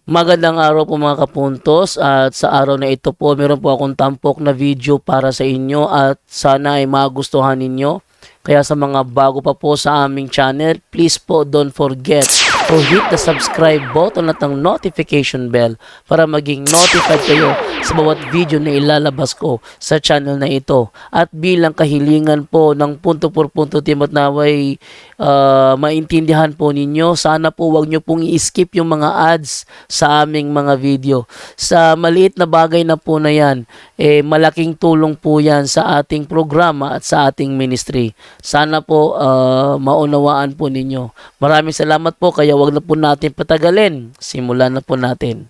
Magandang araw po mga kapuntos, at sa araw na ito po meron po akong tampok na video para sa inyo at sana ay magustuhan ninyo. Kaya sa mga bago pa po sa aming channel, please po don't forget to hit the subscribe button at ang notification bell para maging notified kayo sa bawat video na ilalabas ko sa channel na ito. At bilang kahilingan po ng punto por punto team at naway maintindihan po ninyo, sana po wag nyo pong i-skip yung mga ads sa aming mga video. Sa maliit na bagay na po na yan, malaking tulong po yan sa ating programa at sa ating ministry. Sana po maunawaan po ninyo. Maraming salamat po, kaya wag na po natin patagalin. Simulan na po natin.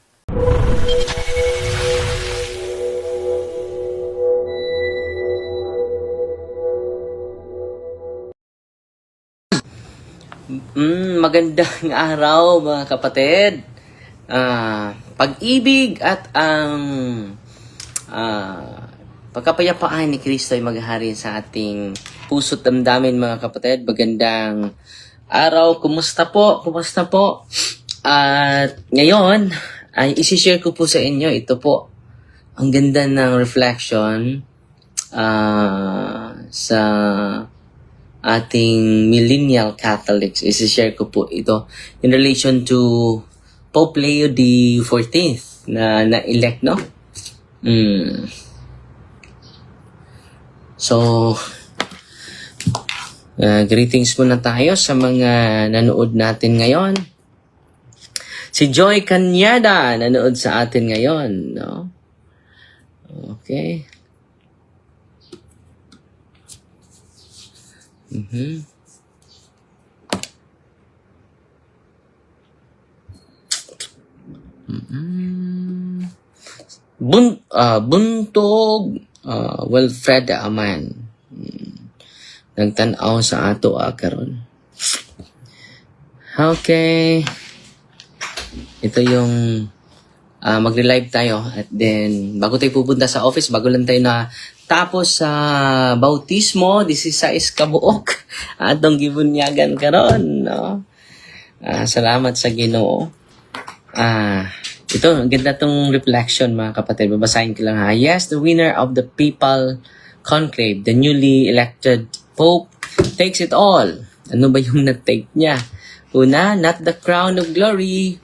Magandang araw mga kapatid. Pag-ibig at ang pagkapayapaan ni Kristo ay maghari sa ating puso't damdamin mga kapatid. Magandang araw. Kumusta po? Kumusta po? At ngayon ay isi-share ko po sa inyo ito po. Ang ganda ng reflection sa ating millennial Catholics. Isi-share ko po ito in relation to Pope Leo XIV na-elect, no? So, greetings muna tayo sa mga nanood natin ngayon. Si Joy Cañada nanood sa atin ngayon, no? Okay. Buntog Wilfred Aman. Nagtanaw sa ato karon. Okay. Ito yung magre-live tayo at then bago tayo pupunta sa office, bago lang tayo na tapos sa bautismo, 16 kabuok atong gibunyagan karon, no? Salamat sa Ginoo. Ito, ang ganda tong reflection mga kapatid. Babasahin ko lang ha. Yes, the winner of the papal conclave, the newly elected Pope, takes it all. Ano ba yung na-take niya? Una, not the crown of glory,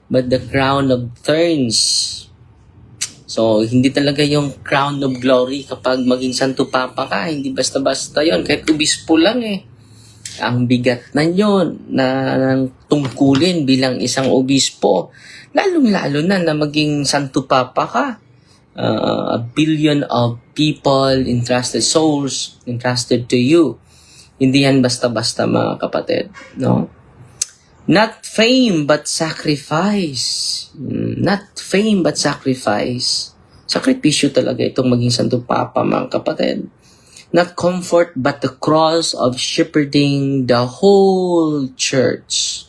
but the crown of thorns. So, hindi talaga yung crown of glory kapag maging Santo Papa ka. Hindi basta-basta yon. Kahit obispo lang ang bigat na yun na tungkulin bilang isang obispo. Lalong-lalo na maging Santo Papa ka. A billion of people, entrusted souls, entrusted to you. Hindi yan basta-basta mga kapatid. No? Not fame but sacrifice. Not fame but sacrifice. Sakripisyo talaga itong maging Santo Papa mga kapatid. Not comfort but the cross of shepherding the whole church.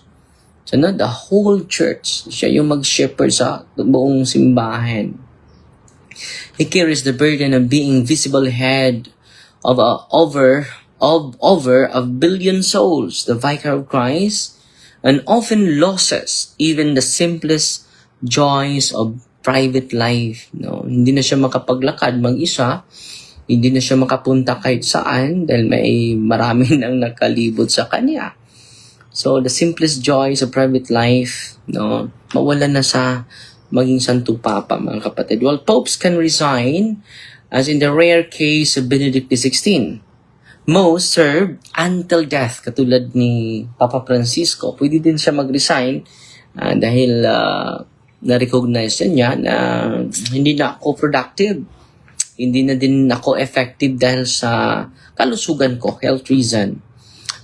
So, the whole church. Siya yung mag-shepherd sa buong simbahan. He carries the burden of being visible head of over a billion souls, the vicar of Christ, and often losses even the simplest joys of private life. No, hindi na siya makapaglakad mag-isa, hindi na siya makapunta kahit saan dahil may marami nang nakalibot sa kanya. So, the simplest joys of private life, no, mawala na sa maging Santo Papa, mga kapatid. Well, popes can resign, as in the rare case of Benedict XVI. Most serve until death, katulad ni Papa Francisco. Pwede din siya mag-resign dahil na-recognize niya na hindi na ako productive. Hindi na din ako effective dahil sa kalusugan ko, health reason.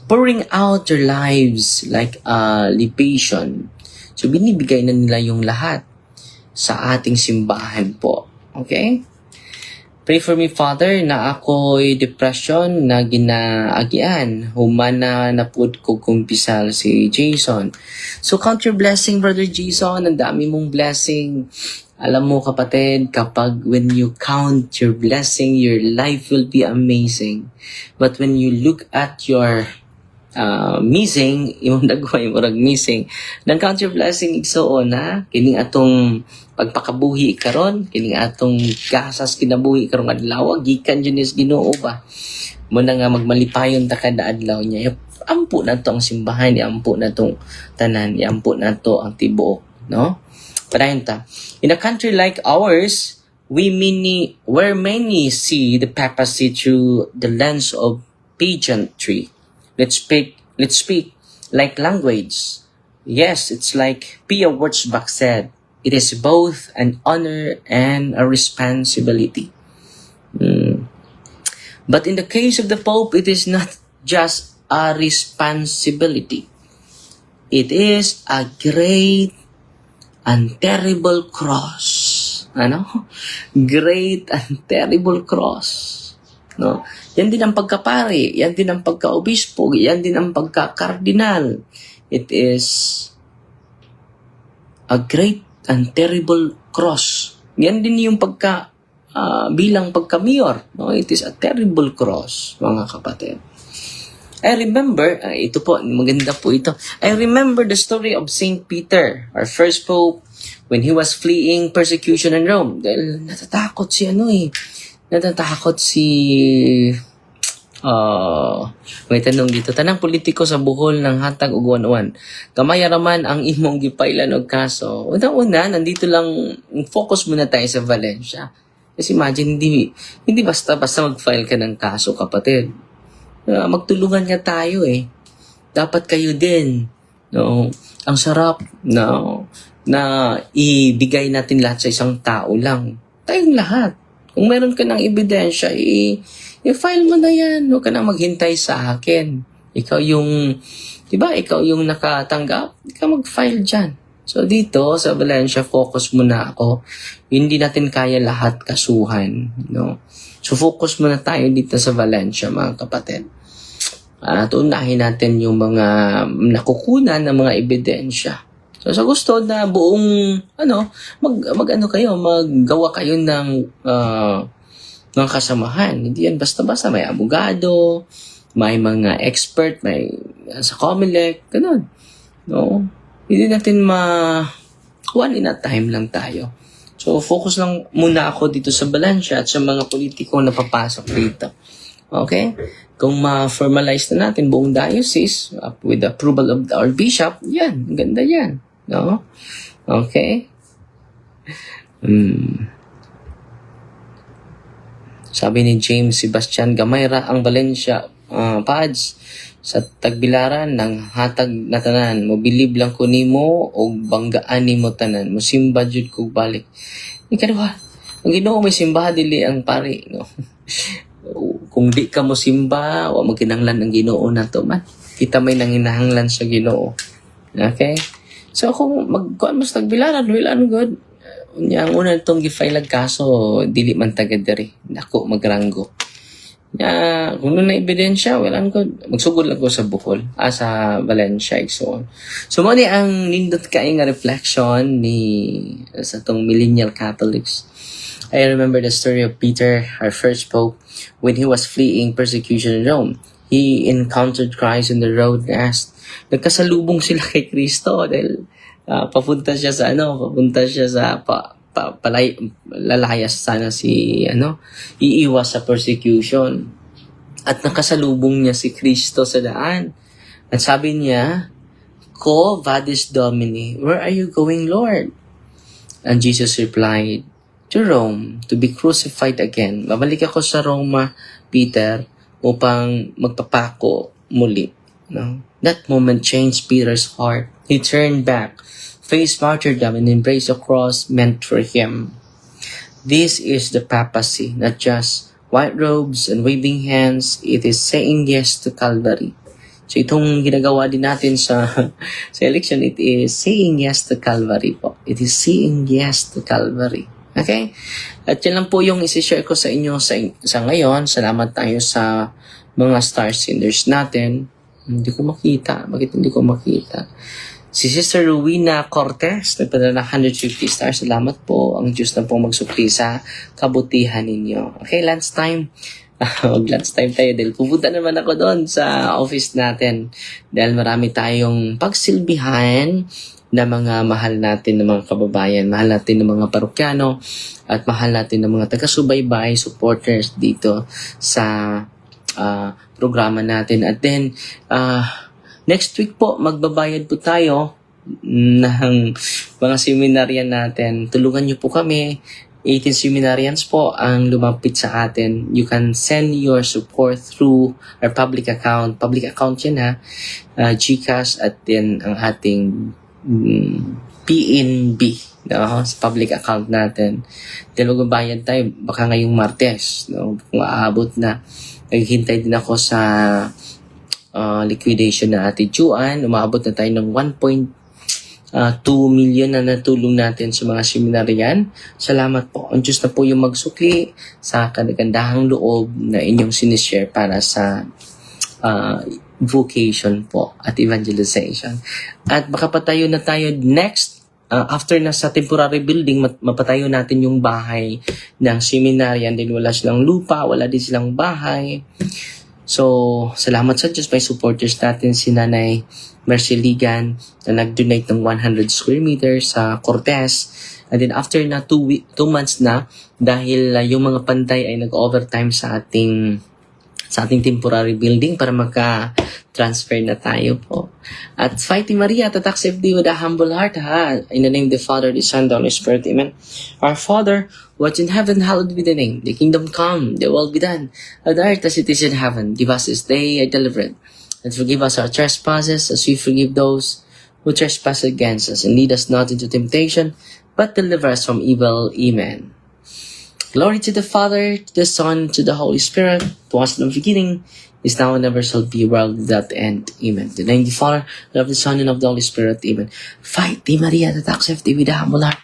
Pouring out their lives like a libation. So, binibigay na nila yung lahat sa ating simbahan po. Okay? Pray for me, Father, na ako'y depression na ginaagian. Humana na po ko kumpisal si Jason. So, count your blessing, Brother Jason. Ang dami mong blessing. Alam mo, kapatid, kapag when you count your blessing, your life will be amazing. But when you look at your missing, imong dagway murag missing. Nang count your blessing igsuon na kining atong pagpakabuhi karon, kining atong gasas kinabuhi karong adlaw gikan Dios Ginoo ba. Mo na nga magmalipayon ta kada adlaw niya. Ampo na to ang simbahan, ampo na tong tanan, ampo na to ang tibuok, no? Padayon ta. In a country like ours, where many see the papacy through the lens of pageantry. Let's speak like language. Yes, it's like Pia Wurtzbach said, it is both an honor and a responsibility. But in the case of the Pope, it is not just a responsibility. It is a great and terrible cross. Ano? Great and terrible cross. No? Yan din ang pagkapari, yan din ang pagkaobispo, yan din ang pagkakardinal. It is a great and terrible cross. Yan din yung bilang pagka-mayor. No? It is a terrible cross, mga kapatid. I remember, ito po, maganda po ito. I remember the story of Saint Peter, our first pope, when he was fleeing persecution in Rome. Dahil natatakot si may tanong dito. Tanang politiko sa Bohol ng hatag ug uwan-uwan. Kamaya raman ang imong gipailan og kaso. Una, nandito lang, focus muna tayo sa Valencia. Kasi imagine, hindi basta-basta mag-file ka ng kaso, kapatid. Magtulungan nga tayo eh. Dapat kayo din. No? Ang sarap na ibigay natin lahat sa isang tao lang. Tayong lahat. Kung meron ka ng ebidensya, i-file mo na yan. Huwag ka na maghintay sa akin. Ikaw yung nakatanggap. Ikaw mag-file dyan. So dito, sa Valencia, focus muna ako. Hindi natin kaya lahat kasuhan. No? So focus muna tayo dito sa Valencia, mga kapatid. At unahin natin yung mga nakukunan ng mga ebidensya. So sa gusto na buong maggawa kayo ng kasamahan. Hindi yan basta-basta, may abogado, may mga expert, may sa COMELEC, ganun. No? Hindi natin one in a time lang tayo. So focus lang muna ako dito sa Valencia at sa mga politiko na papasok dito. Okay? Kung ma-formalize na natin buong diocese with the approval of our bishop, yan, ganda yan. No? Okay? Sabi ni James Sebastian Gamayra, ang Valencia Pads sa Tagbilaran ng hatag na tanan, mobilib lang ko nimo o banggaan nimo tanan, mosimba jud kog balik. Ikaduha, ang Ginoo may simbahan dili ang pari, no? Kung di ka mo simba, wa mo kinahanglan ang Ginoo nato man. Kita may nanginahanglan sa Ginoo. Okay? So kung magkuan mo sa Tagbilaran, well and good. Ang una itong gifile kaso, dili man taga diri. Nako magranggo. Kung na ebidensya, well and good. Magsugod lang ko sa Bohol, sa Valencia, so. So mo ni ang nindot kay nga reflection sa tong millennial Catholics. I remember the story of Peter, our first pope, when he was fleeing persecution in Rome. He encountered Christ on the road and asked, nagkasalubong sila kay Kristo dahil papunta siya sa lalayas sana iiwas sa persecution. At nakasalubong niya si Kristo sa daan. At sabi niya, Quo vadis Domini, where are you going, Lord? And Jesus replied, to Rome, to be crucified again. Babalik ako sa Roma, Peter, upang magpapako muli. No? That moment changed Peter's heart. He turned back, faced martyrdom, and embraced the cross meant for him. This is the papacy, not just white robes and waving hands. It is saying yes to Calvary. So itong ginagawa din natin sa election, it is saying yes to Calvary po. It is saying yes to Calvary. Okay? At yan lang po yung isi-share ko sa inyo sa ngayon. Salamat tayo sa mga star senders natin. Hindi ko makita. Bakit hindi ko makita? Si Sister Rowena Cortez, nagpadala ng 150 stars. Salamat po. Ang Diyos na po magsukli sa kabutihan ninyo. Okay, last time, mag-lunch time tayo dahil pupunta naman ako doon sa office natin dahil marami tayong pagsilbihan na mga mahal natin ng mga kababayan, mahal natin ng mga parokyano at mahal natin ng mga taga-subaybay, supporters dito sa programa natin. At then, next week po, magbabayad po tayo ng mga seminaryan natin. Tulungan niyo po kami. 18 seminarians po ang lumapit sa atin. You can send your support through our public account. Public account yan ha. GCash at then ang ating PNB. No? Sa public account natin. Then magbabayad tayo baka ngayong Martes. No? Kung aabot na. Naghihintay din ako sa liquidation na Ate Juan. Umabot na tayo ng 1.2 million na natulong natin sa mga seminaryan. Salamat po. Ang Diyos na po yung magsukli sa kagandahang loob na inyong sinishare para sa vocation po at evangelization. At baka patayo na tayo next after na sa temporary building, mapatayo natin yung bahay ng seminaryan. Din wala silang lupa, wala din silang bahay. So, salamat sa Diyos. May supporters natin si Nanay Mercy Ligan na nag-donate ng 100 square meters sa Cortez. And then after na 2 months na, dahil yung mga pantay ay nag-overtime sa ating temporary building para magka-transfer na tayo po. At Fighting Maria, tatak safety with a humble heart, ha? In the name of the Father, the Son, the Holy Spirit, Amen. Our Father, who art in heaven, hallowed be thy name. The kingdom come, the will be done, on earth as it is in heaven. Give us this day our deliverance, and forgive us our trespasses, as we forgive those who trespass against us. And lead us not into temptation, but deliver us from evil. Amen. Glory to the Father, to the Son, to the Holy Spirit, to us in the beginning, is now and ever shall be, world without end. Amen. In the name of the Father, and of the Son, and of the Holy Spirit. Amen. Fight, Maria, the tax safety with the humble heart.